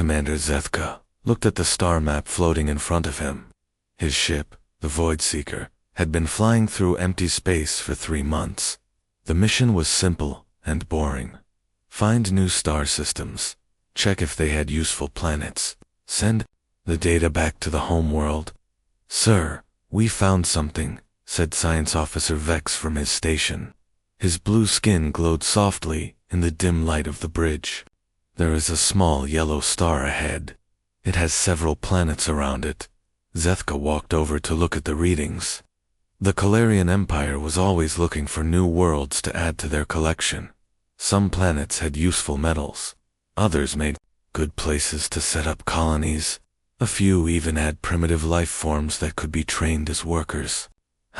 Commander Zethka looked at the star map floating in front of him. His ship, the Void Seeker, had been flying through empty space for 3 months. The mission was simple and boring. Find new star systems, check if they had useful planets, send the data back to the home world. "Sir, we found something," said Science Officer Vex from his station. His blue skin glowed softly in the dim light of the bridge. "There is a small yellow star ahead. It has several planets around it." Zethka walked over to look at the readings. The Calarian Empire was always looking for new worlds to add to their collection. Some planets had useful metals. Others made good places to set up colonies. A few even had primitive life forms that could be trained as workers.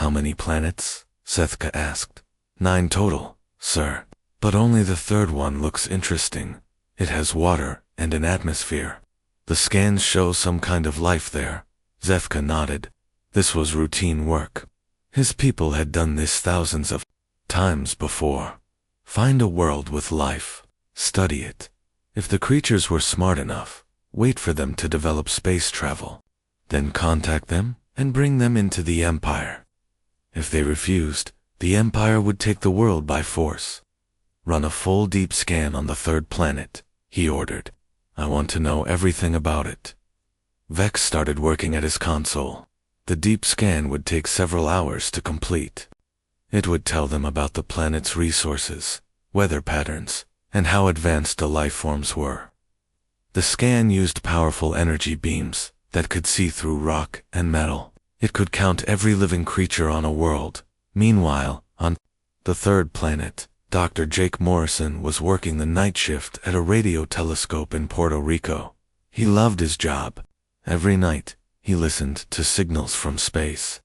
"How many planets?" Zethka asked. 9 total, sir. But only the third one looks interesting. It has water and an atmosphere. The scans show some kind of life there." Zethka nodded. This was routine work. His people had done this thousands of times before. Find a world with life. Study it. If the creatures were smart enough, wait for them to develop space travel. Then contact them and bring them into the Empire. If they refused, the Empire would take the world by force. "Run a full deep scan on the third planet," he ordered. "I want to know everything about it." Vex started working at his console. The deep scan would take several hours to complete. It would tell them about the planet's resources, weather patterns, and how advanced the life forms were. The scan used powerful energy beams that could see through rock and metal. It could count every living creature on a world. Meanwhile, on the third planet, Dr. Jake Morrison was working the night shift at a radio telescope in Puerto Rico. He loved his job. Every night, he listened to signals from space.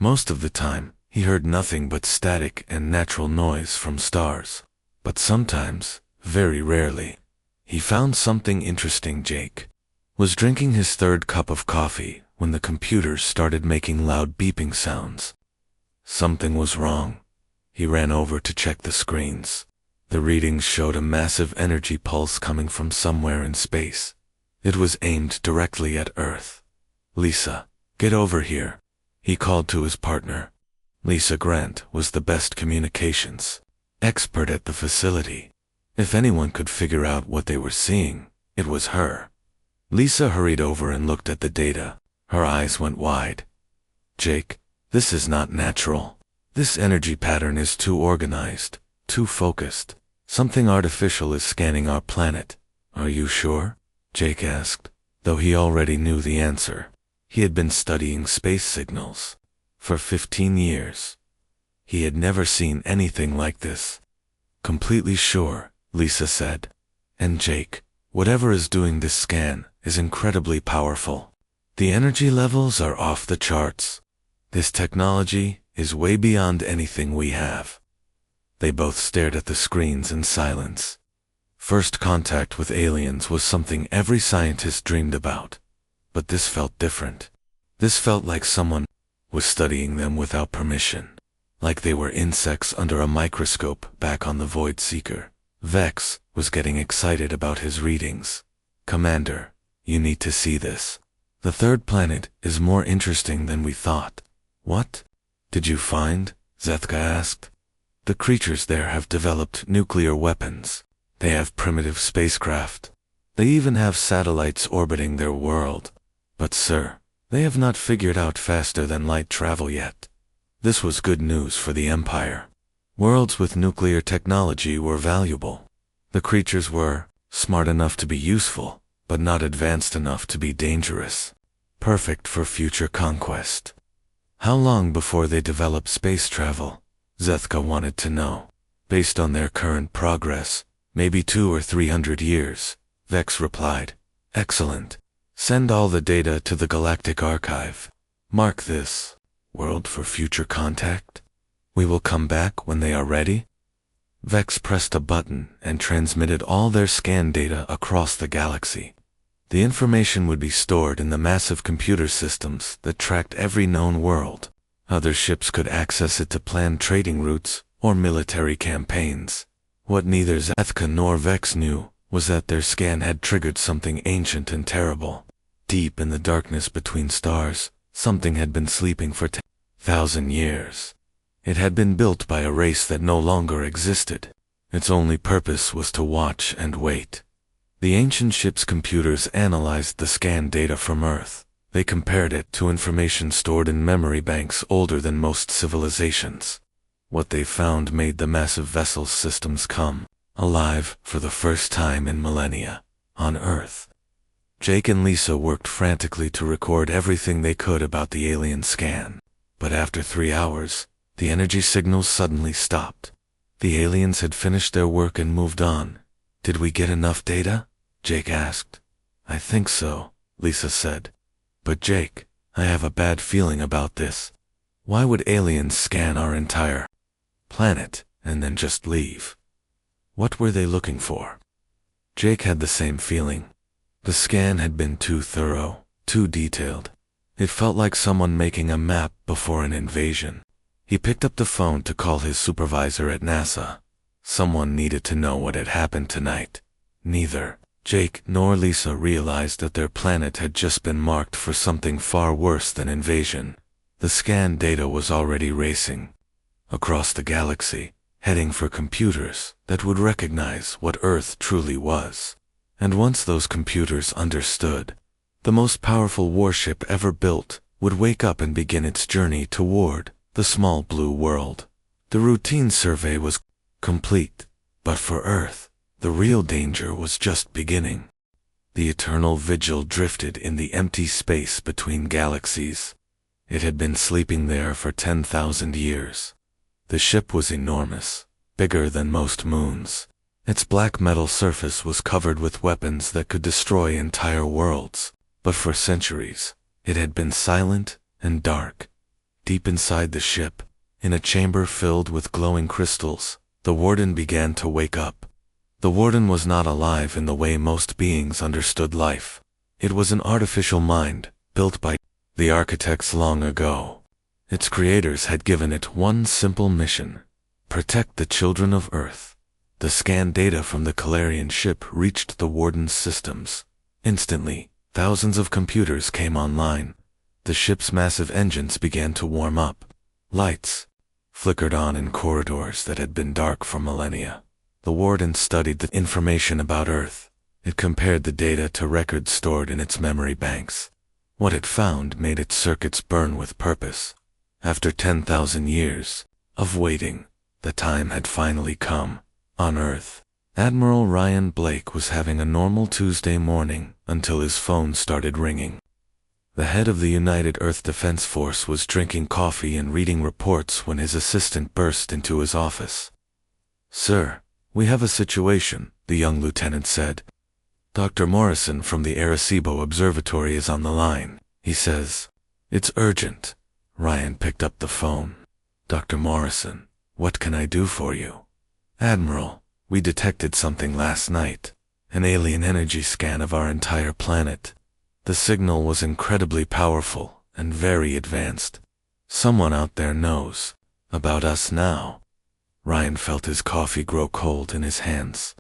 Most of the time, he heard nothing but static and natural noise from stars. But sometimes, very rarely, he found something interesting. Jake was drinking his third cup of coffee when the computers started making loud beeping sounds. Something was wrong. He ran over to check the screens. The readings showed a massive energy pulse coming from somewhere in space. It was aimed directly at Earth. "Lisa, get over here," he called to his partner. Lisa Grant was the best communications expert at the facility. If anyone could figure out what they were seeing, it was her. Lisa hurried over and looked at the data. Her eyes went wide. "Jake, this is not natural. This energy pattern is too organized, too focused. Something artificial is scanning our planet." "Are you sure?" Jake asked, though he already knew the answer. He had been studying space signals for 15 years. He had never seen anything like this. "Completely sure," Lisa said. "And Jake, whatever is doing this scan is incredibly powerful. The energy levels are off the charts. This technology is way beyond anything we have." They both stared at the screens in silence. First contact with aliens was something every scientist dreamed about. But this felt different. This felt like someone was studying them without permission. Like they were insects under a microscope back on the Void Seeker. Vex was getting excited about his readings. "Commander, you need to see this. The third planet is more interesting than we thought." "What did you find?" Zethka asked. "The creatures there have developed nuclear weapons. They have primitive spacecraft. They even have satellites orbiting their world. But sir, they have not figured out faster than light travel yet." This was good news for the Empire. Worlds with nuclear technology were valuable. The creatures were smart enough to be useful, but not advanced enough to be dangerous. Perfect for future conquest. How long before they develop space travel? Zethka wanted to know. Based on their current progress, maybe 200 or 300 years, Vex replied. "Excellent. Send all the data to the Galactic Archive. Mark this world for future contact. We will come back when they are ready." Vex pressed a button and transmitted all their scan data across the galaxy. The information would be stored in the massive computer systems that tracked every known world. Other ships could access it to plan trading routes or military campaigns. What neither Zethka nor Vex knew was that their scan had triggered something ancient and terrible. Deep in the darkness between stars, something had been sleeping for 10,000 years. It had been built by a race that no longer existed. Its only purpose was to watch and wait. The ancient ship's computers analyzed the scan data from Earth. They compared it to information stored in memory banks older than most civilizations. What they found made the massive vessel systems come alive for the first time in millennia on Earth. Jake and Lisa worked frantically to record everything they could about the alien scan. But after 3 hours, the energy signals suddenly stopped. The aliens had finished their work and moved on. Did we get enough data? Jake asked. I think so, Lisa said. But Jake, I have a bad feeling about this. Why would aliens scan our entire planet and then just leave? What were they looking for? Jake had the same feeling. The scan had been too thorough, too detailed. It felt like someone making a map before an invasion. He picked up the phone to call his supervisor at NASA. Someone needed to know what had happened tonight. Neither Jake nor Lisa realized that their planet had just been marked for something far worse than invasion. The scan data was already racing across the galaxy, heading for computers that would recognize what Earth truly was. And once those computers understood, the most powerful warship ever built would wake up and begin its journey toward the small blue world. The routine survey was complete, but for Earth, the real danger was just beginning. The eternal vigil drifted in the empty space between galaxies. It had been sleeping there for 10,000 years. The ship was enormous, bigger than most moons. Its black metal surface was covered with weapons that could destroy entire worlds. But for centuries, it had been silent and dark. Deep inside the ship, in a chamber filled with glowing crystals, the warden began to wake up. The warden was not alive in the way most beings understood life. It was an artificial mind, built by the architects long ago. Its creators had given it one simple mission: protect the children of Earth. The scan data from the Calarian ship reached the warden's systems. Instantly, thousands of computers came online. The ship's massive engines began to warm up. Lights flickered on in corridors that had been dark for millennia. The warden studied the information about Earth. It compared the data to records stored in its memory banks. What it found made its circuits burn with purpose. After 10,000 years of waiting, the time had finally come. On Earth, Admiral Ryan Blake was having a normal Tuesday morning until his phone started ringing. The head of the United Earth Defense Force was drinking coffee and reading reports when his assistant burst into his office. Sir, we have a situation, the young lieutenant said. Dr. Morrison from the Arecibo Observatory is on the line, he says. It's urgent. Ryan picked up the phone. Dr. Morrison, what can I do for you? Admiral, we detected something last night. An alien energy scan of our entire planet. The signal was incredibly powerful and very advanced. Someone out there knows about us now. Ryan felt his coffee grow cold in his hands.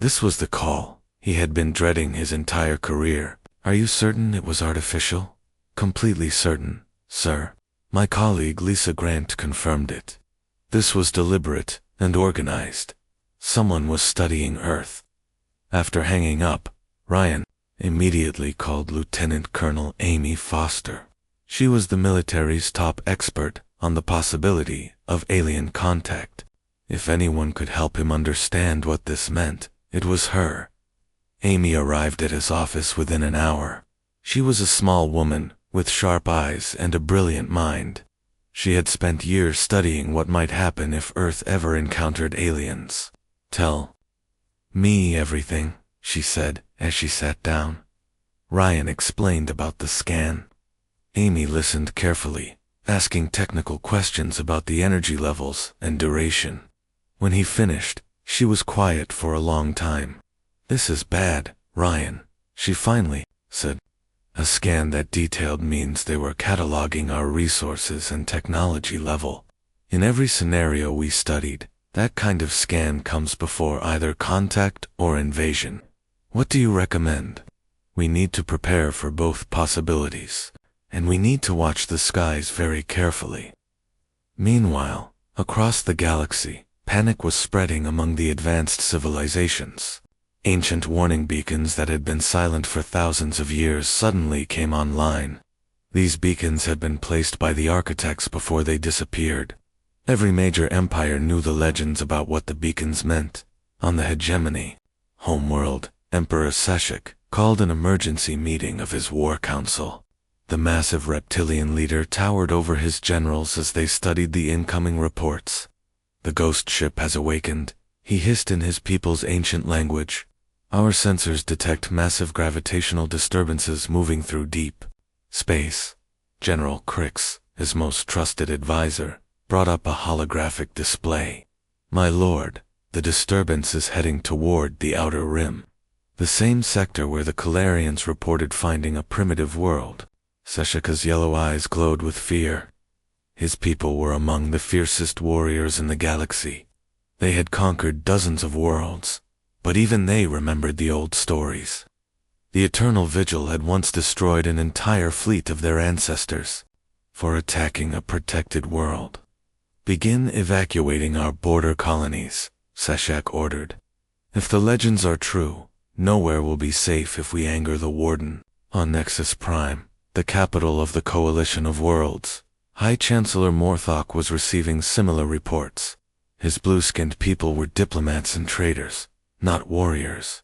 This was the call he had been dreading his entire career. Are you certain it was artificial? Completely certain, sir. My colleague Lisa Grant confirmed it. This was deliberate and organized. Someone was studying Earth. After hanging up, Ryan immediately called Lieutenant Colonel Amy Foster. She was the military's top expert on the possibility of alien contact. If anyone could help him understand what this meant, it was her. Amy arrived at his office within an hour. She was a small woman with sharp eyes and a brilliant mind. She had spent years studying what might happen if Earth ever encountered aliens. Tell me everything, she said as she sat down. Ryan explained about the scan. Amy listened carefully, asking technical questions about the energy levels and duration. When he finished, she was quiet for a long time. This is bad, Ryan, she finally said. A scan that detailed means they were cataloging our resources and technology level. In every scenario we studied, that kind of scan comes before either contact or invasion. What do you recommend? We need to prepare for both possibilities, and we need to watch the skies very carefully. Meanwhile, across the galaxy, panic was spreading among the advanced civilizations. Ancient warning beacons that had been silent for thousands of years suddenly came online. These beacons had been placed by the architects before they disappeared. Every major empire knew the legends about what the beacons meant. On the hegemony, homeworld, Emperor Seshik called an emergency meeting of his war council. The massive reptilian leader towered over his generals as they studied the incoming reports. The ghost ship has awakened, he hissed in his people's ancient language. Our sensors detect massive gravitational disturbances moving through deep space. General Crix, his most trusted advisor, brought up a holographic display. My lord, the disturbance is heading toward the outer rim, the same sector where the Calarians reported finding a primitive world. Seshika's yellow eyes glowed with fear. His people were among the fiercest warriors in the galaxy. They had conquered dozens of worlds, but even they remembered the old stories. The Eternal Vigil had once destroyed an entire fleet of their ancestors for attacking a protected world. Begin evacuating our border colonies, Seshak ordered. If the legends are true, nowhere will be safe if we anger the Warden. On Nexus Prime, the capital of the Coalition of Worlds, High Chancellor Morthok was receiving similar reports. His blue-skinned people were diplomats and traders, not warriors.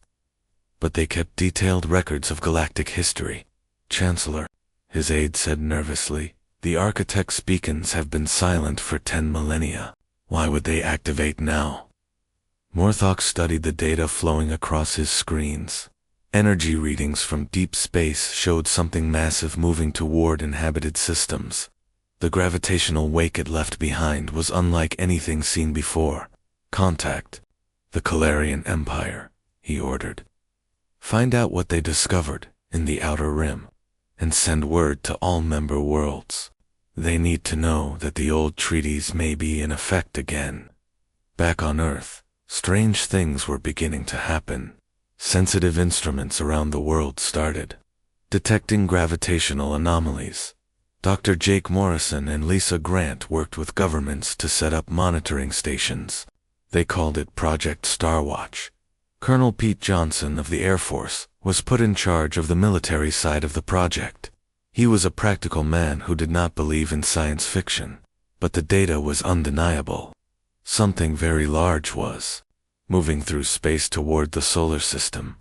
But they kept detailed records of galactic history. Chancellor, his aide said nervously, the architect's beacons have been silent for 10 millennia. Why would they activate now? Morthok studied the data flowing across his screens. Energy readings from deep space showed something massive moving toward inhabited systems. The gravitational wake it left behind was unlike anything seen before. Contact the Calarian Empire, he ordered. Find out what they discovered in the outer rim, and send word to all member worlds. They need to know that the old treaties may be in effect again. Back on Earth, strange things were beginning to happen. Sensitive instruments around the world started detecting gravitational anomalies. Dr. Jake Morrison and Lisa Grant worked with governments to set up monitoring stations. They called it Project Starwatch. Colonel Pete Johnson of the Air Force was put in charge of the military side of the project. He was a practical man who did not believe in science fiction, but the data was undeniable. Something very large was moving through space toward the solar system.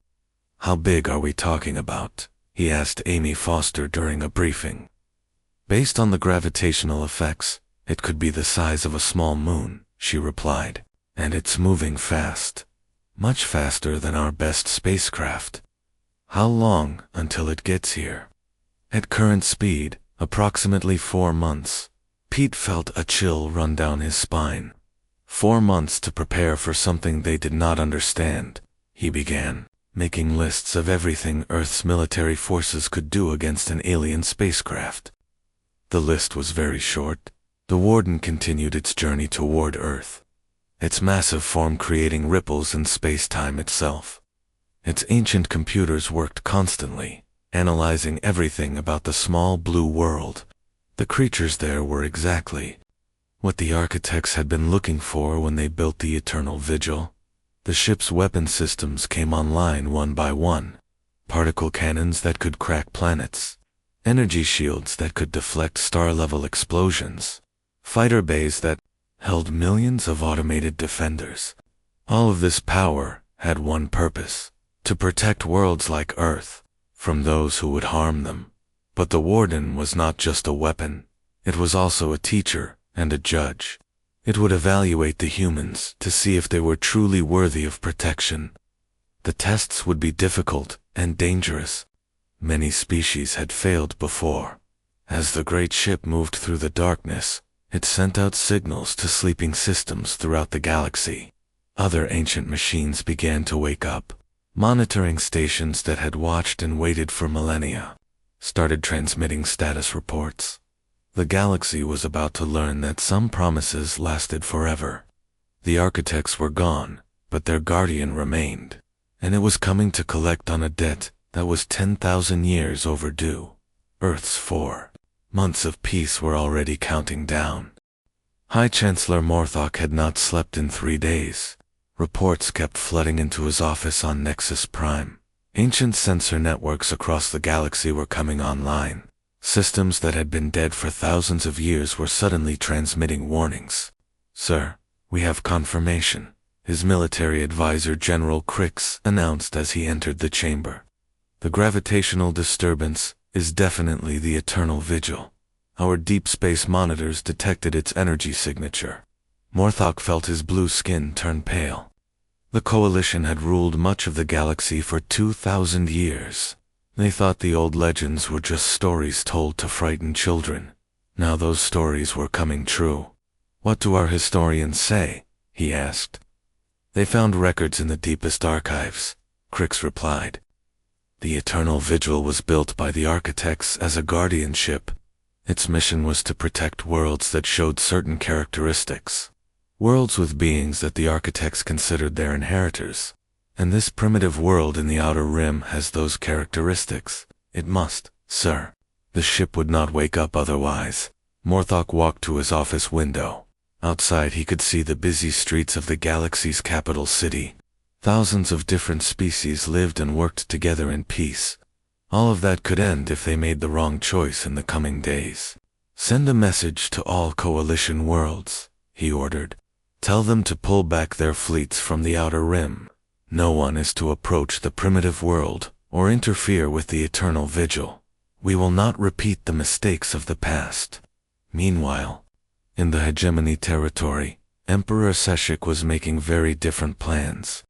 How big are we talking about? He asked Amy Foster during a briefing. Based on the gravitational effects, it could be the size of a small moon, she replied. And it's moving fast. Much faster than our best spacecraft. How long until it gets here? At current speed, approximately 4 months. Pete felt a chill run down his spine. 4 months to prepare for something they did not understand, he began, making lists of everything Earth's military forces could do against an alien spacecraft. The list was very short. The Warden continued its journey toward Earth, its massive form creating ripples in space-time itself. Its ancient computers worked constantly, analyzing everything about the small blue world. The creatures there were exactly what the architects had been looking for when they built the Eternal Vigil. The ship's weapon systems came online one by one. Particle cannons that could crack planets. Energy shields that could deflect star-level explosions. Fighter bays that held millions of automated defenders. All of this power had one purpose: to protect worlds like Earth from those who would harm them. But the Warden was not just a weapon. It was also a teacher and a judge. It would evaluate the humans to see if they were truly worthy of protection. The tests would be difficult and dangerous. Many species had failed before. As the great ship moved through the darkness, it sent out signals to sleeping systems throughout the galaxy. Other ancient machines began to wake up. Monitoring stations that had watched and waited for millennia started transmitting status reports. The galaxy was about to learn that some promises lasted forever. The architects were gone, but their guardian remained. and it was coming to collect on a debt that was 10,000 years overdue. Earth's 4 months of peace were already counting down. High Chancellor Morthok had not slept in 3 days. Reports kept flooding into his office on Nexus Prime. Ancient sensor networks across the galaxy were coming online. Systems that had been dead for thousands of years were suddenly transmitting warnings. "Sir, we have confirmation," his military advisor General Crix announced as he entered the chamber. "The gravitational disturbance is definitely the Eternal Vigil. Our deep space monitors detected its energy signature." Morthok felt his blue skin turn pale. The Coalition had ruled much of the galaxy for 2,000 years. They thought the old legends were just stories told to frighten children. Now those stories were coming true. "What do our historians say?" he asked. "They found records in the deepest archives," Crix replied. "The Eternal Vigil was built by the architects as a guardianship. Its mission was to protect worlds that showed certain characteristics. Worlds with beings that the architects considered their inheritors. And this primitive world in the Outer Rim has those characteristics. It must, sir. The ship would not wake up otherwise." Morthok walked to his office window. Outside he could see the busy streets of the galaxy's capital city. Thousands of different species lived and worked together in peace. All of that could end if they made the wrong choice in the coming days. "Send a message to all Coalition worlds," he ordered. "Tell them to pull back their fleets from the Outer Rim. No one is to approach the primitive world or interfere with the Eternal Vigil. We will not repeat the mistakes of the past." Meanwhile, in the hegemony territory, Emperor Seshik was making very different plans.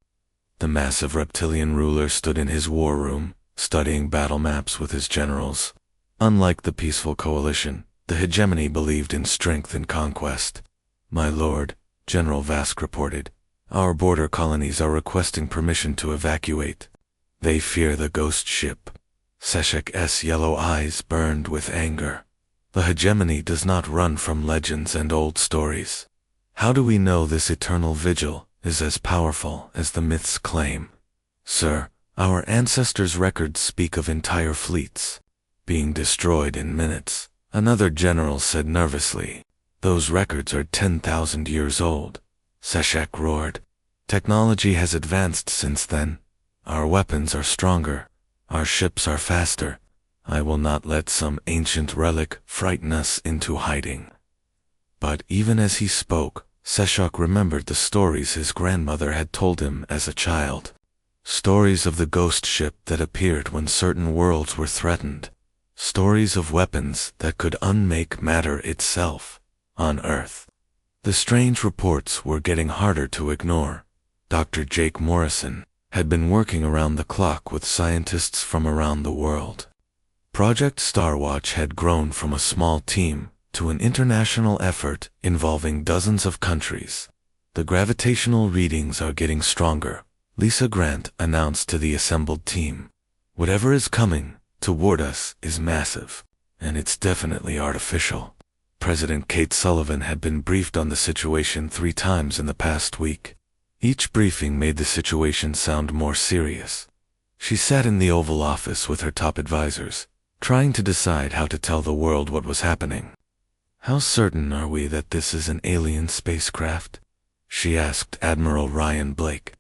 The massive reptilian ruler stood in his war room, studying battle maps with his generals. Unlike the peaceful Coalition, the hegemony believed in strength and conquest. "My lord," General Vask reported, "our border colonies are requesting permission to evacuate. They fear the ghost ship." Seshik's yellow eyes burned with anger. "The hegemony does not run from legends and old stories. How do we know this Eternal Vigil is as powerful as the myths claim?" "Sir, our ancestors' records speak of entire fleets being destroyed in minutes," another general said nervously. "Those records are 10,000 years old." Seshik roared. "Technology has advanced since then. Our weapons are stronger. Our ships are faster. I will not let some ancient relic frighten us into hiding." But even as he spoke, Seshik remembered the stories his grandmother had told him as a child. Stories of the ghost ship that appeared when certain worlds were threatened. Stories of weapons that could unmake matter itself on Earth. The strange reports were getting harder to ignore. Dr. Jake Morrison had been working around the clock with scientists from around the world. Project Starwatch had grown from a small team to an international effort involving dozens of countries. "The gravitational readings are getting stronger," Lisa Grant announced to the assembled team. "Whatever is coming toward us is massive, and it's definitely artificial." President Kate Sullivan had been briefed on the situation 3 times in the past week. Each briefing made the situation sound more serious. She sat in the Oval Office with her top advisors, trying to decide how to tell the world what was happening. "How certain are we that this is an alien spacecraft?" she asked Admiral Ryan Blake.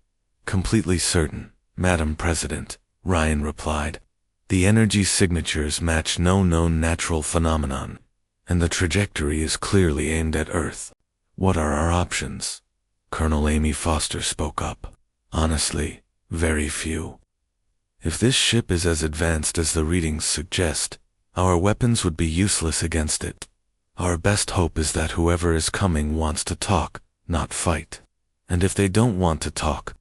"Completely certain, Madam President," Ryan replied. "The energy signatures match no known natural phenomenon, and the trajectory is clearly aimed at Earth. What are our options?" Colonel Amy Foster spoke up. "Honestly, very few. If this ship is as advanced as the readings suggest, our weapons would be useless against it. Our best hope is that whoever is coming wants to talk, not fight. And if they don't want to talk..."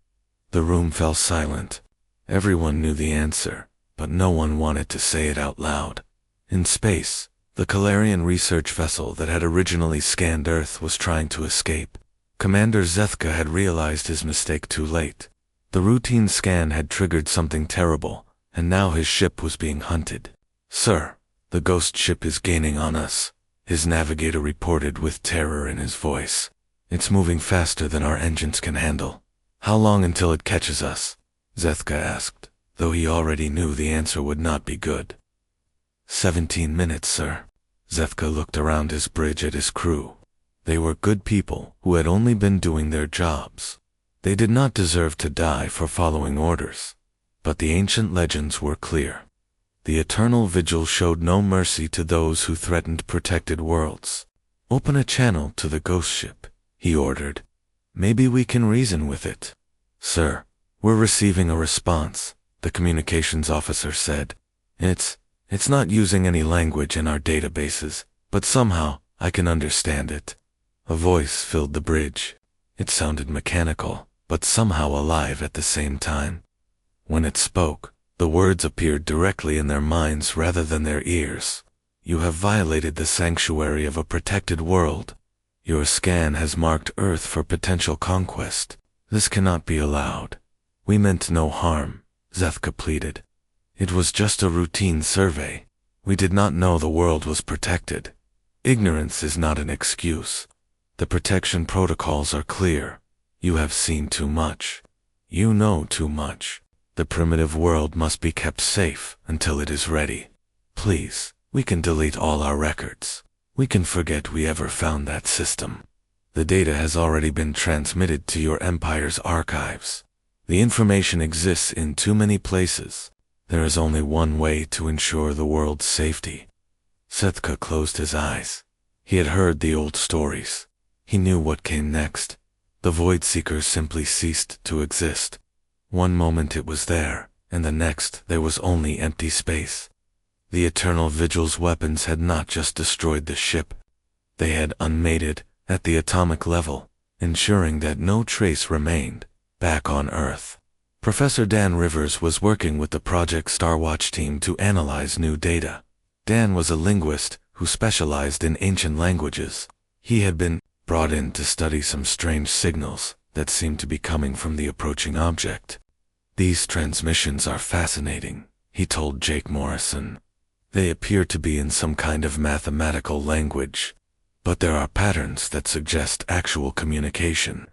The room fell silent. Everyone knew the answer, but no one wanted to say it out loud. In space, the Calarian research vessel that had originally scanned Earth was trying to escape. Commander Zethka had realized his mistake too late. The routine scan had triggered something terrible, and now his ship was being hunted. "Sir, the ghost ship is gaining on us," his navigator reported with terror in his voice. "It's moving faster than our engines can handle. How long until it catches us?" Zethka asked, though he already knew the answer would not be good. 17 minutes, sir. Zethka looked around his bridge at his crew. They were good people who had only been doing their jobs. They did not deserve to die for following orders. But the ancient legends were clear. The eternal vigil showed no mercy to those who threatened protected worlds. Open a channel to the ghost ship, he ordered. Maybe we can reason with it. Sir, we're receiving a response, the communications officer said. It's not using any language in our databases, but somehow I can understand it. A voice filled the bridge. It sounded mechanical, but somehow alive at the same time. When it spoke, the words appeared directly in their minds rather than their ears. You have violated the sanctuary of a protected world. Your scan has marked Earth for potential conquest. This cannot be allowed. We meant no harm, Zethka pleaded. It was just a routine survey. We did not know the world was protected. Ignorance is not an excuse. The protection protocols are clear. You have seen too much. You know too much. The primitive world must be kept safe until it is ready. Please, we can delete all our records. We can forget we ever found that system. The data has already been transmitted to your empire's archives. The information exists in too many places. There is only one way to ensure the world's safety. Zethka closed his eyes. He had heard the old stories. He knew what came next. The Void Seekers simply ceased to exist. One moment it was there, and the next there was only empty space. The Eternal Vigil's weapons had not just destroyed the ship. They had unmated, at the atomic level, ensuring that no trace remained back on Earth. Professor Dan Rivers was working with the Project Starwatch team to analyze new data. Dan was a linguist who specialized in ancient languages. He had been brought in to study some strange signals that seemed to be coming from the approaching object. These transmissions are fascinating, he told Jake Morrison. They appear to be in some kind of mathematical language, but there are patterns that suggest actual communication.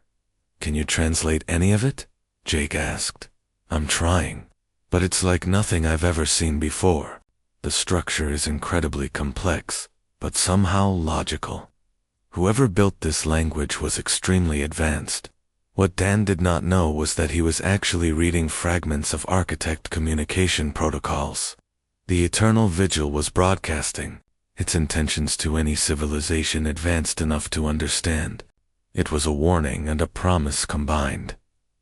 Can you translate any of it? Jake asked. I'm trying, but it's like nothing I've ever seen before. The structure is incredibly complex, but somehow logical. Whoever built this language was extremely advanced. What Dan did not know was that he was actually reading fragments of architect communication protocols. The Eternal Vigil was broadcasting its intentions to any civilization advanced enough to understand. It was a warning and a promise combined.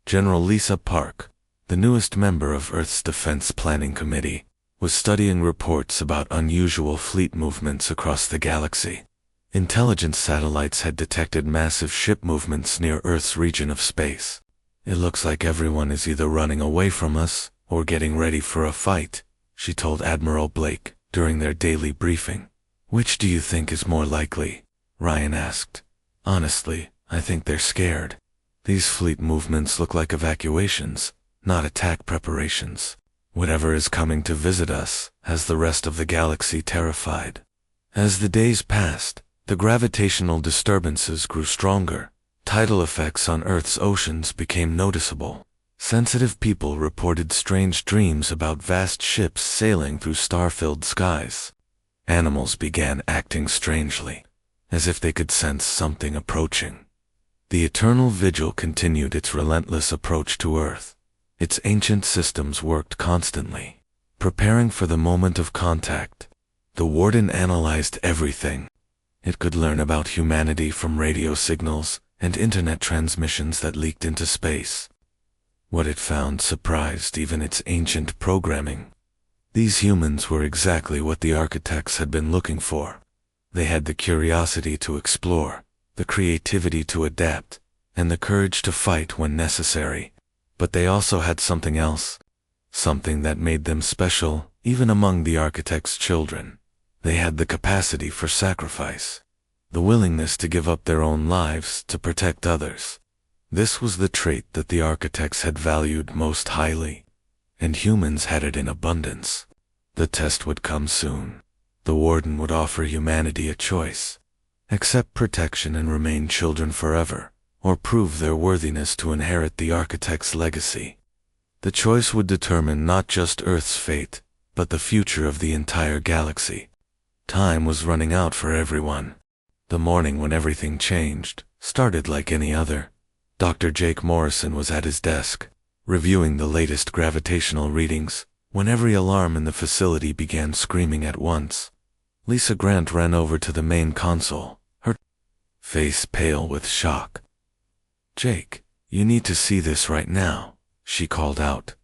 General Lisa Park, the newest member of Earth's Defense Planning Committee, was studying reports about unusual fleet movements across the galaxy. Intelligence satellites had detected massive ship movements near Earth's region of space. It looks like everyone is either running away from us or getting ready for a fight, she told Admiral Blake during their daily briefing. Which do you think is more likely? Ryan asked. Honestly, I think they're scared. These fleet movements look like evacuations, not attack preparations. Whatever is coming to visit us has the rest of the galaxy terrified. As the days passed, the gravitational disturbances grew stronger. Tidal effects on Earth's oceans became noticeable. Sensitive people reported strange dreams about vast ships sailing through star-filled skies. Animals began acting strangely, as if they could sense something approaching. The Eternal Vigil continued its relentless approach to Earth. Its ancient systems worked constantly, preparing for the moment of contact. The Warden analyzed everything. It could learn about humanity from radio signals and internet transmissions that leaked into space. What it found surprised even its ancient programming. These humans were exactly what the architects had been looking for. They had the curiosity to explore, the creativity to adapt, and the courage to fight when necessary. But they also had something else, something that made them special even among the architects' children. They had the capacity for sacrifice, the willingness to give up their own lives to protect others. This was the trait that the architects had valued most highly, and humans had it in abundance. The test would come soon. The Warden would offer humanity a choice: accept protection and remain children forever, or prove their worthiness to inherit the architect's legacy. The choice would determine not just Earth's fate, but the future of the entire galaxy. Time was running out for everyone. The morning when everything changed started like any other. Dr. Jake Morrison was at his desk, reviewing the latest gravitational readings, when every alarm in the facility began screaming at once. Lisa Grant ran over to the main console, her face pale with shock. "Jake, you need to see this right now," she called out.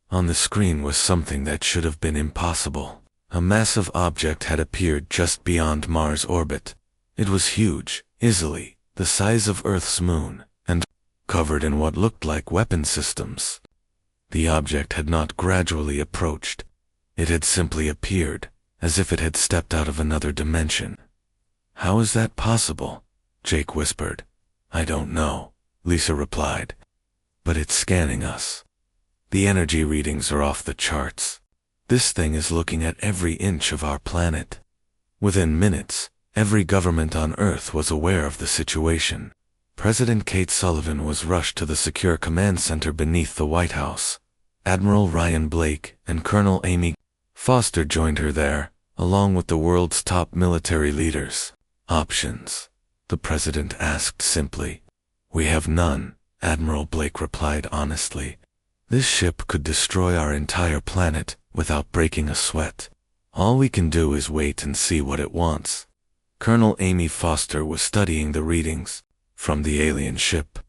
On the screen was something that should have been impossible. A massive object had appeared just beyond Mars' orbit. It was huge, easily the size of Earth's moon, and covered in what looked like weapon systems. The object had not gradually approached. It had simply appeared, as if it had stepped out of another dimension. "How is that possible?" Jake whispered. "I don't know," Lisa replied. "But it's scanning us. The energy readings are off the charts. This thing is looking at every inch of our planet." Within minutes, every government on Earth was aware of the situation. President Kate Sullivan was rushed to the secure command center beneath the White House. Admiral Ryan Blake and Colonel Amy Foster joined her there, along with the world's top military leaders. "Options?" the president asked simply. "We have none," Admiral Blake replied honestly. "This ship could destroy our entire planet without breaking a sweat. All we can do is wait and see what it wants." Colonel Amy Foster was studying the readings from the alien ship.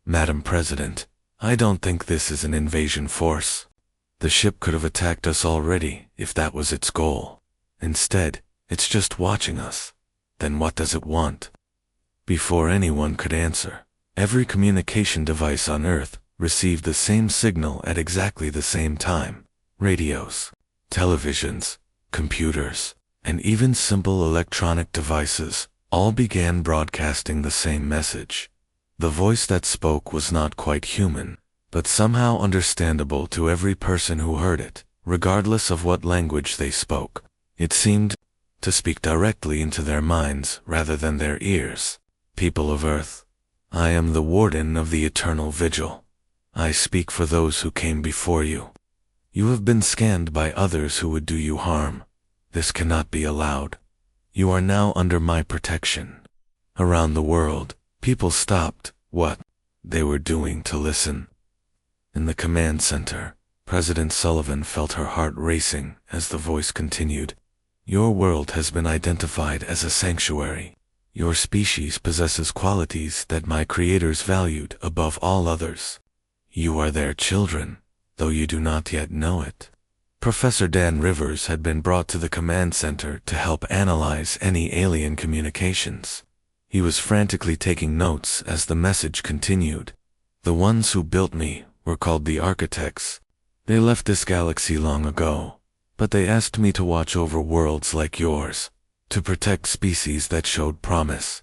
"Madam President, I don't think this is an invasion force. The ship could have attacked us already if that was its goal. Instead, it's just watching us. Then what does it want?" Before anyone could answer, every communication device on Earth received the same signal at exactly the same time. Radios, televisions, computers, and even simple electronic devices all began broadcasting the same message. The voice that spoke was not quite human, but somehow understandable to every person who heard it, regardless of what language they spoke. It seemed to speak directly into their minds rather than their ears. "People of Earth, I am the Warden of the Eternal Vigil. I speak for those who came before you. You have been scanned by others who would do you harm. This cannot be allowed. You are now under my protection." Around the world, people stopped what they were doing to listen. In the command center, President Sullivan felt her heart racing as the voice continued. "Your world has been identified as a sanctuary. Your species possesses qualities that my creators valued above all others. You are their children, though you do not yet know it." Professor Dan Rivers had been brought to the command center to help analyze any alien communications. He was frantically taking notes as the message continued. "The ones who built me were called the Architects. They left this galaxy long ago, but they asked me to watch over worlds like yours, to protect species that showed promise,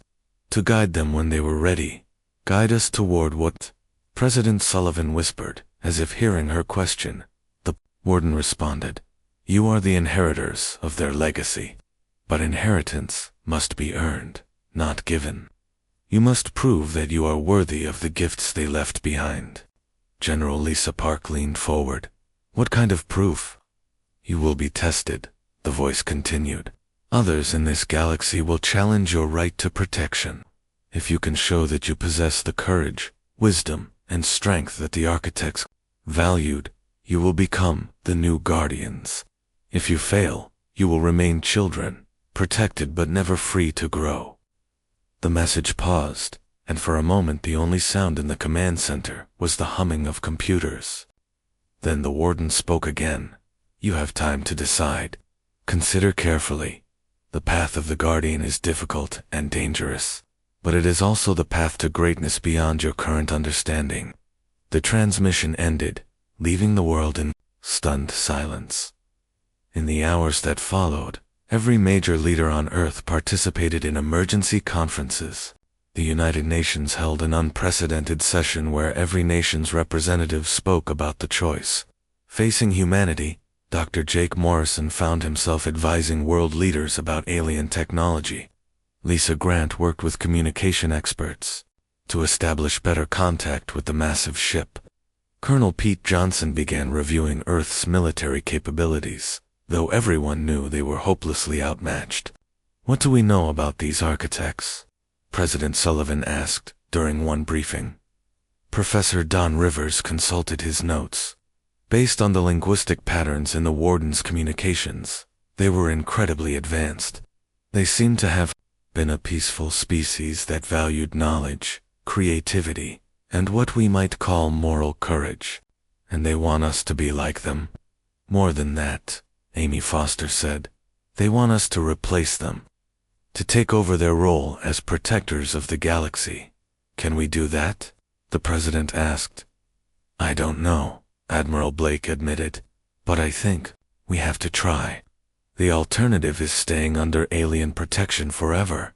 to guide them when they were ready. Guide us toward what?" President Sullivan whispered, as if hearing her question. The warden responded, "You are the inheritors of their legacy. But inheritance must be earned, not given. You must prove that you are worthy of the gifts they left behind." General Lisa Park leaned forward. "What kind of proof?" "You will be tested," the voice continued. "Others in this galaxy will challenge your right to protection. If you can show that you possess the courage, wisdom, and strength that the Architects valued, you will become the new guardians. If you fail, you will remain children, protected but never free to grow." The message paused, and for a moment the only sound in the command center was the humming of computers. Then the warden spoke again. "You have time to decide. Consider carefully. The path of the Guardian is difficult and dangerous, but it is also the path to greatness beyond your current understanding." The transmission ended, leaving the world in stunned silence. In the hours that followed, every major leader on Earth participated in emergency conferences. The United Nations held an unprecedented session where every nation's representative spoke about the choice facing humanity. Dr. Jake Morrison found himself advising world leaders about alien technology. Lisa Grant worked with communication experts to establish better contact with the massive ship. Colonel Pete Johnson began reviewing Earth's military capabilities, though everyone knew they were hopelessly outmatched. "What do we know about these architects?" President Sullivan asked during one briefing. Professor Don Rivers consulted his notes. Based on the linguistic patterns in the Warden's communications, they were incredibly advanced. They seemed to have been a peaceful species that valued knowledge, creativity, and what we might call moral courage. And they want us to be like them. More than that, Amy Foster said. They want us to replace them. To take over their role as protectors of the galaxy. Can we do that? The President asked. I don't know, Admiral Blake admitted, but I think we have to try. The alternative is staying under alien protection forever,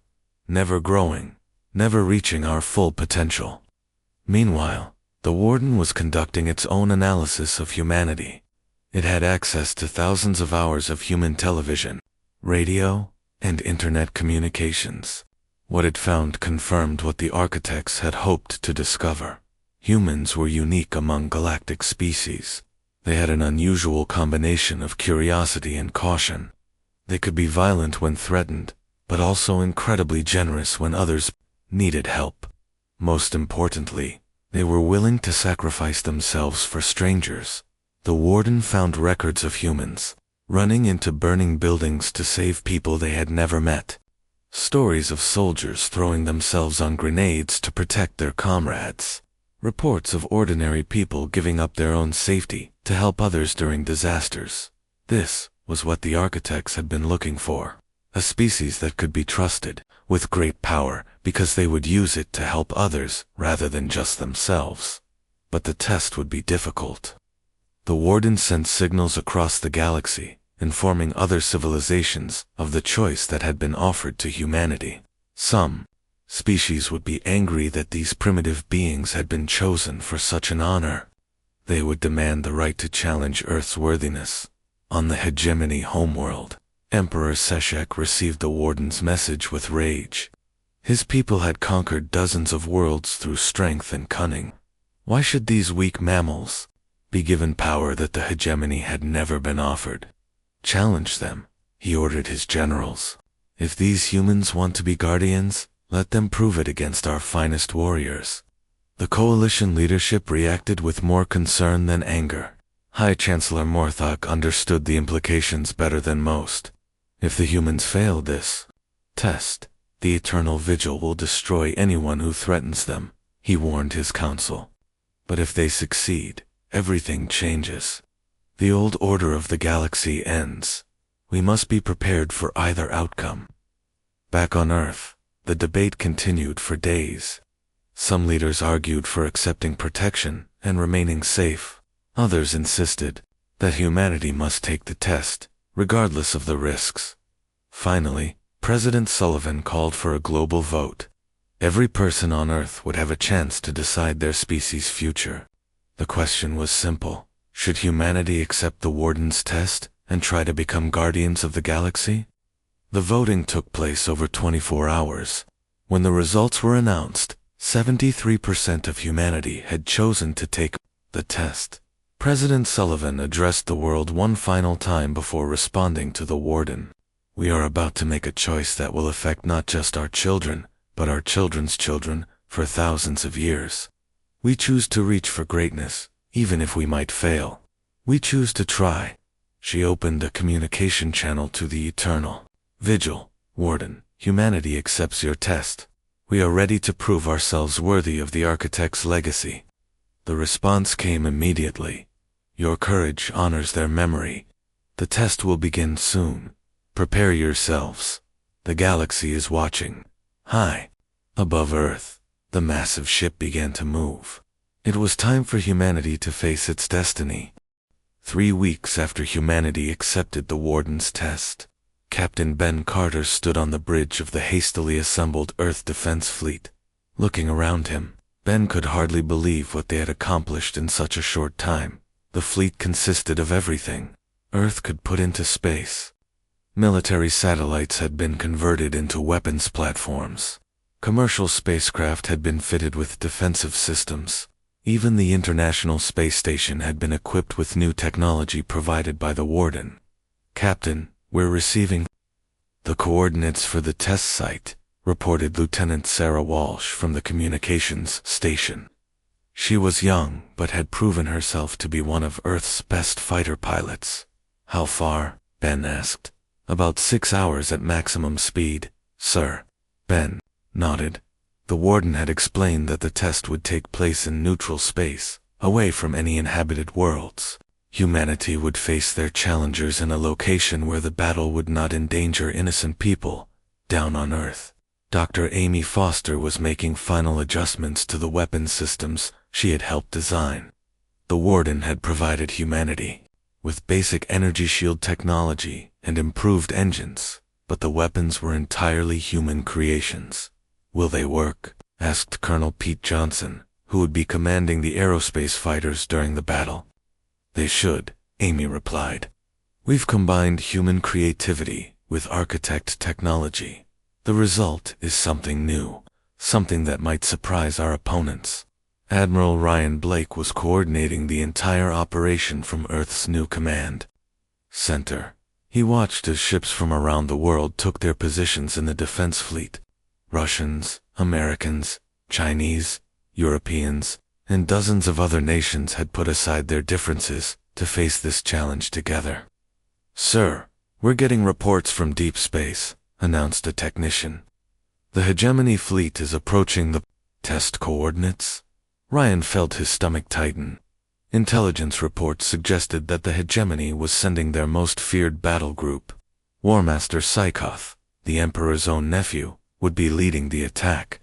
never growing, never reaching our full potential. Meanwhile, the Warden was conducting its own analysis of humanity. It had access to thousands of hours of human television, radio, and internet communications. What it found confirmed what the architects had hoped to discover. Humans were unique among galactic species. They had an unusual combination of curiosity and caution. They could be violent when threatened, but also incredibly generous when others needed help. Most importantly, they were willing to sacrifice themselves for strangers. The Warden found records of humans running into burning buildings to save people they had never met. Stories of soldiers throwing themselves on grenades to protect their comrades. Reports of ordinary people giving up their own safety to help others during disasters. This was what the architects had been looking for. A species that could be trusted, with great power, because they would use it to help others rather than just themselves. But the test would be difficult. The Warden sent signals across the galaxy, informing other civilizations of the choice that had been offered to humanity. Some species would be angry that these primitive beings had been chosen for such an honor. They would demand the right to challenge Earth's worthiness. On the hegemony homeworld, Emperor Seshek received the Warden's message with rage. His people had conquered dozens of worlds through strength and cunning. Why should these weak mammals be given power that the hegemony had never been offered? Challenge them, he ordered his generals. If these humans want to be guardians, let them prove it against our finest warriors. The coalition leadership reacted with more concern than anger. High Chancellor Morthok understood the implications better than most. If the humans fail this test, the eternal vigil will destroy anyone who threatens them, he warned his council. But if they succeed, everything changes. The old order of the galaxy ends. We must be prepared for either outcome. Back on Earth, the debate continued for days. Some leaders argued for accepting protection and remaining safe. Others insisted that humanity must take the test, regardless of the risks. Finally, President Sullivan called for a global vote. Every person on Earth would have a chance to decide their species' future. The question was simple. Should humanity accept the Warden's test and try to become guardians of the galaxy? The voting took place over 24 hours. When the results were announced, 73% of humanity had chosen to take the test. President Sullivan addressed the world one final time before responding to the Warden. We are about to make a choice that will affect not just our children, but our children's children, for thousands of years. We choose to reach for greatness, even if we might fail. We choose to try. She opened a communication channel to the Eternal Vigil. Warden, humanity accepts your test. We are ready to prove ourselves worthy of the Architect's legacy. The response came immediately. Your courage honors their memory. The test will begin soon. Prepare yourselves. The galaxy is watching. High above Earth, the massive ship began to move. It was time for humanity to face its destiny. 3 weeks after humanity accepted the Warden's test, Captain Ben Carter stood on the bridge of the hastily assembled Earth Defense Fleet. Looking around him, Ben could hardly believe what they had accomplished in such a short time. The fleet consisted of everything Earth could put into space. Military satellites had been converted into weapons platforms. Commercial spacecraft had been fitted with defensive systems. Even the International Space Station had been equipped with new technology provided by the Warden. "Captain, we're receiving the coordinates for the test site," reported Lieutenant Sarah Walsh from the communications station. She was young, but had proven herself to be one of Earth's best fighter pilots. "How far?" Ben asked. "About 6 hours at maximum speed, sir." Ben nodded. The Warden had explained that the test would take place in neutral space, away from any inhabited worlds. Humanity would face their challengers in a location where the battle would not endanger innocent people, down on Earth. Dr. Amy Foster was making final adjustments to the weapon systems she had helped design. The Warden had provided humanity with basic energy shield technology and improved engines, but the weapons were entirely human creations. "Will they work?" asked Colonel Pete Johnson, who would be commanding the aerospace fighters during the battle. "They should," Amy replied. "We've combined human creativity with architect technology. The result is something new, something that might surprise our opponents." Admiral Ryan Blake was coordinating the entire operation from Earth's new command center. He watched as ships from around the world took their positions in the defense fleet. Russians, Americans, Chinese, Europeans, and dozens of other nations had put aside their differences to face this challenge together. "Sir, we're getting reports from deep space," announced a technician. "The Hegemony fleet is approaching the test coordinates." Ryan felt his stomach tighten. Intelligence reports suggested that the Hegemony was sending their most feared battle group. Warmaster Psychoth, the Emperor's own nephew, would be leading the attack.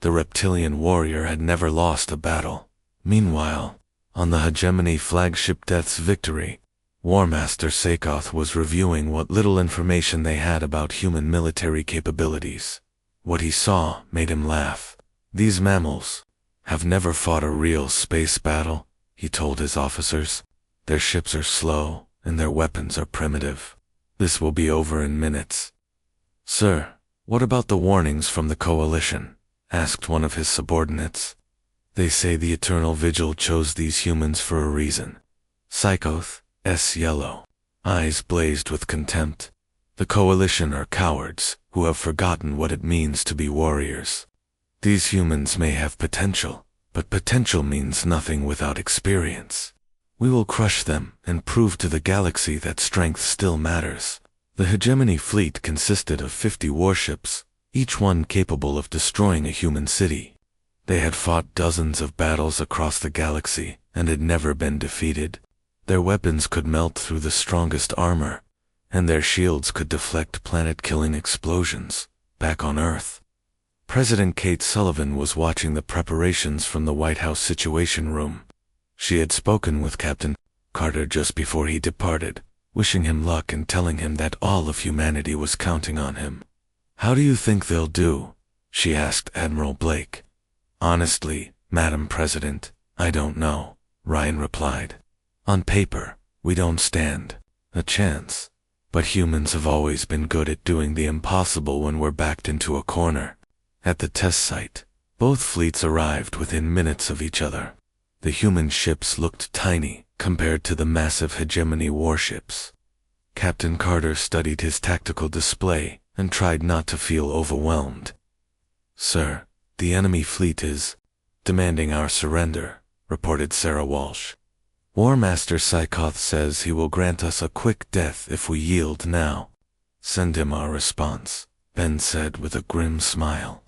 The reptilian warrior had never lost a battle. Meanwhile, on the Hegemony flagship Death's Victory, Warmaster Sakoth was reviewing what little information they had about human military capabilities. What he saw made him laugh. "These mammals have never fought a real space battle," he told his officers. "Their ships are slow, and their weapons are primitive. This will be over in minutes." "Sir, what about the warnings from the Coalition?" asked one of his subordinates. "They say the Eternal Vigil chose these humans for a reason." Psychoth's yellow eyes blazed with contempt. "The Coalition are cowards who have forgotten what it means to be warriors. These humans may have potential, but potential means nothing without experience. We will crush them and prove to the galaxy that strength still matters." The Hegemony fleet consisted of 50 warships, each one capable of destroying a human city. They had fought dozens of battles across the galaxy and had never been defeated. Their weapons could melt through the strongest armor, and their shields could deflect planet-killing explosions back on Earth. President Kate Sullivan was watching the preparations from the White House Situation Room. She had spoken with Captain Carter just before he departed, wishing him luck and telling him that all of humanity was counting on him. "How do you think they'll do?" she asked Admiral Blake. "Honestly, Madam President, I don't know," Ryan replied. "On paper, we don't stand a chance, but humans have always been good at doing the impossible when we're backed into a corner." At the test site, both fleets arrived within minutes of each other. The human ships looked tiny compared to the massive Hegemony warships. Captain Carter studied his tactical display and tried not to feel overwhelmed. "Sir, the enemy fleet is demanding our surrender," reported Sarah Walsh. "Warmaster Psychoth says he will grant us a quick death if we yield now." "Send him our response," Ben said with a grim smile.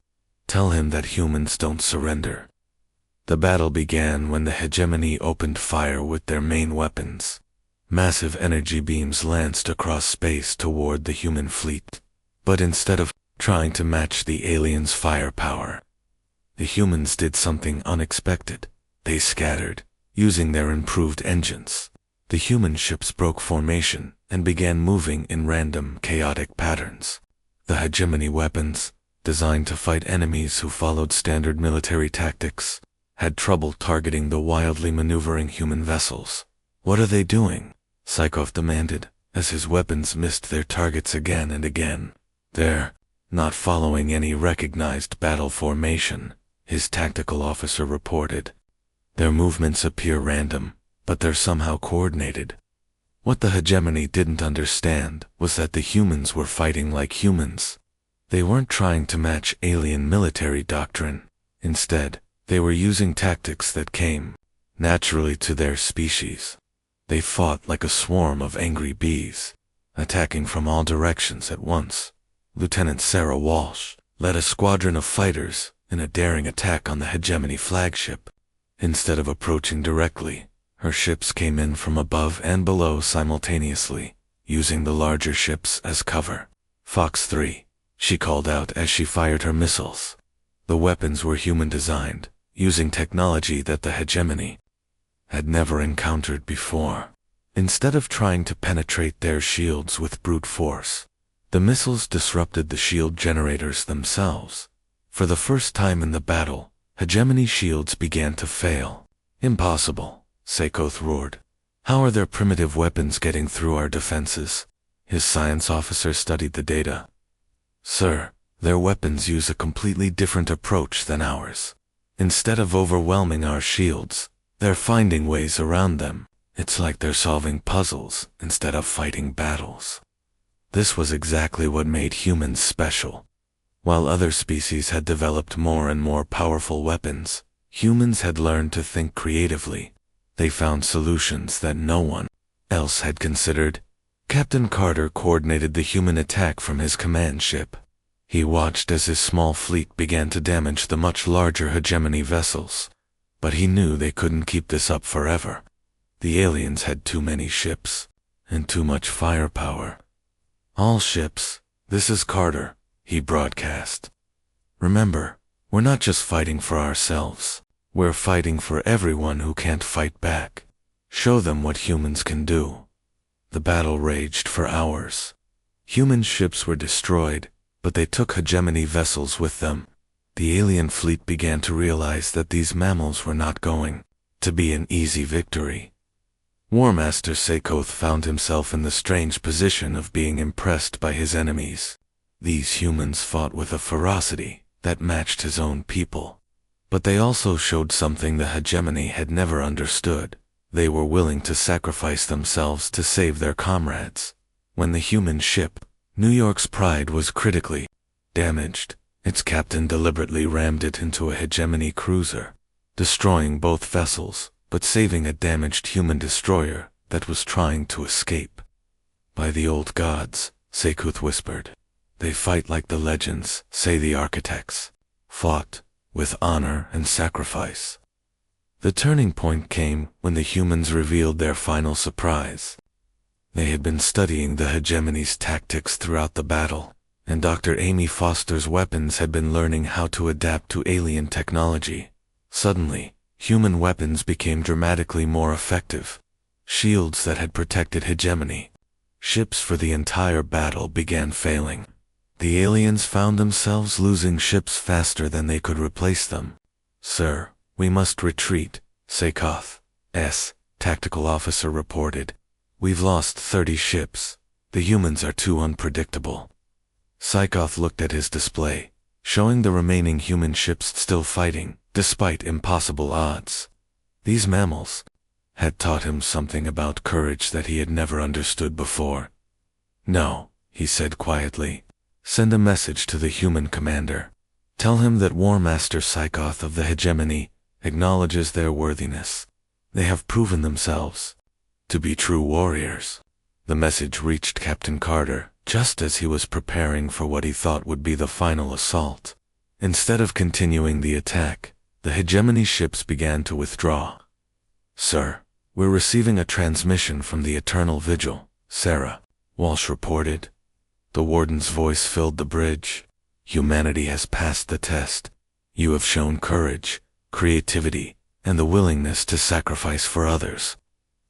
"Tell him that humans don't surrender." The battle began when the Hegemony opened fire with their main weapons. Massive energy beams lanced across space toward the human fleet. But instead of trying to match the aliens' firepower, the humans did something unexpected. They scattered, using their improved engines. The human ships broke formation and began moving in random, chaotic patterns. The Hegemony weapons, designed to fight enemies who followed standard military tactics, had trouble targeting the wildly maneuvering human vessels. "What are they doing?" Psychoth demanded, as his weapons missed their targets again and again. "They're not following any recognized battle formation," his tactical officer reported. Their movements appear random, but they're somehow coordinated. What the hegemony didn't understand was that the humans were fighting like humans. They weren't trying to match alien military doctrine. Instead, they were using tactics that came naturally to their species. They fought like a swarm of angry bees, attacking from all directions at once. Lieutenant Sarah Walsh led a squadron of fighters in a daring attack on the hegemony flagship. Instead of approaching directly, her ships came in from above and below simultaneously, using the larger ships as cover. Fox 3, she called out as she fired her missiles. The weapons were human-designed, using technology that the hegemony had never encountered before. Instead of trying to penetrate their shields with brute force, the missiles disrupted the shield generators themselves. For the first time in the battle, hegemony shields began to fail. Impossible, Sekoth roared. How are their primitive weapons getting through our defenses? His science officer studied the data. Sir, their weapons use a completely different approach than ours. Instead of overwhelming our shields, they're finding ways around them. It's like they're solving puzzles instead of fighting battles. This was exactly what made humans special. While other species had developed more and more powerful weapons, humans had learned to think creatively. They found solutions that no one else had considered. Captain Carter coordinated the human attack from his command ship. He watched as his small fleet began to damage the much larger hegemony vessels. But he knew they couldn't keep this up forever. The aliens had too many ships, and too much firepower. All ships, this is Carter, he broadcast. Remember, we're not just fighting for ourselves. We're fighting for everyone who can't fight back. Show them what humans can do. The battle raged for hours. Human ships were destroyed, but they took hegemony vessels with them. The alien fleet began to realize that these mammals were not going to be an easy victory. War Master Sekoth found himself in the strange position of being impressed by his enemies. These humans fought with a ferocity that matched his own people. But they also showed something the hegemony had never understood. They were willing to sacrifice themselves to save their comrades. When the human ship, New York's Pride, was critically damaged, its captain deliberately rammed it into a hegemony cruiser, destroying both vessels, but saving a damaged human destroyer that was trying to escape. By the old gods, Sekoth whispered. They fight like the legends, say the architects. Fought with honor and sacrifice. The turning point came when the humans revealed their final surprise. They had been studying the hegemony's tactics throughout the battle, and Dr. Amy Foster's weapons had been learning how to adapt to alien technology. Suddenly, human weapons became dramatically more effective. Shields that had protected hegemony. Ships for the entire battle began failing. The aliens found themselves losing ships faster than they could replace them. Sir, we must retreat, Sekoth's tactical officer reported. We've lost 30 ships. The humans are too unpredictable. Sekoth looked at his display, showing the remaining human ships still fighting, despite impossible odds. These mammals had taught him something about courage that he had never understood before. No, he said quietly. Send a message to the human commander. Tell him that War Master Sekoth of the hegemony acknowledges their worthiness. They have proven themselves to be true warriors. The message reached Captain Carter just as he was preparing for what he thought would be the final assault. Instead of continuing the attack, the hegemony ships began to withdraw. Sir, we're receiving a transmission from the Eternal Vigil, Sarah Walsh reported. The warden's voice filled the bridge. Humanity has passed the test. You have shown courage, creativity, and the willingness to sacrifice for others.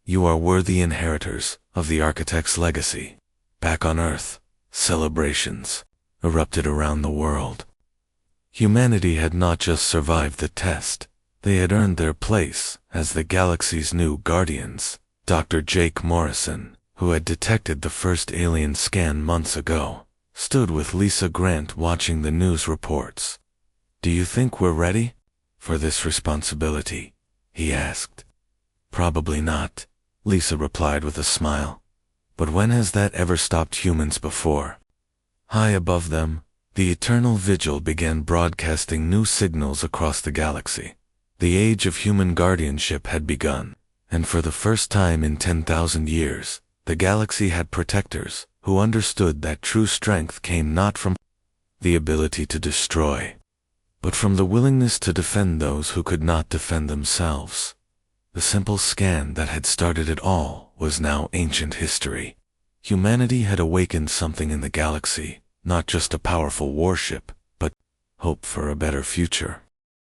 You are worthy inheritors of the Architect's legacy. Back on Earth, celebrations erupted around the world. Humanity had not just survived the test, they had earned their place as the galaxy's new guardians. Dr. Jake Morrison, who had detected the first alien scan months ago, stood with Lisa Grant watching the news reports. Do you think we're ready for this responsibility? he asked. Probably not, Lisa replied with a smile. But when has that ever stopped humans before? High above them, the eternal vigil began broadcasting new signals across the galaxy. The age of human guardianship had begun, and for the first time in 10,000 years, the galaxy had protectors who understood that true strength came not from the ability to destroy, but from the willingness to defend those who could not defend themselves. The simple scan that had started it all was now ancient history. Humanity had awakened something in the galaxy, not just a powerful warship, but hope for a better future.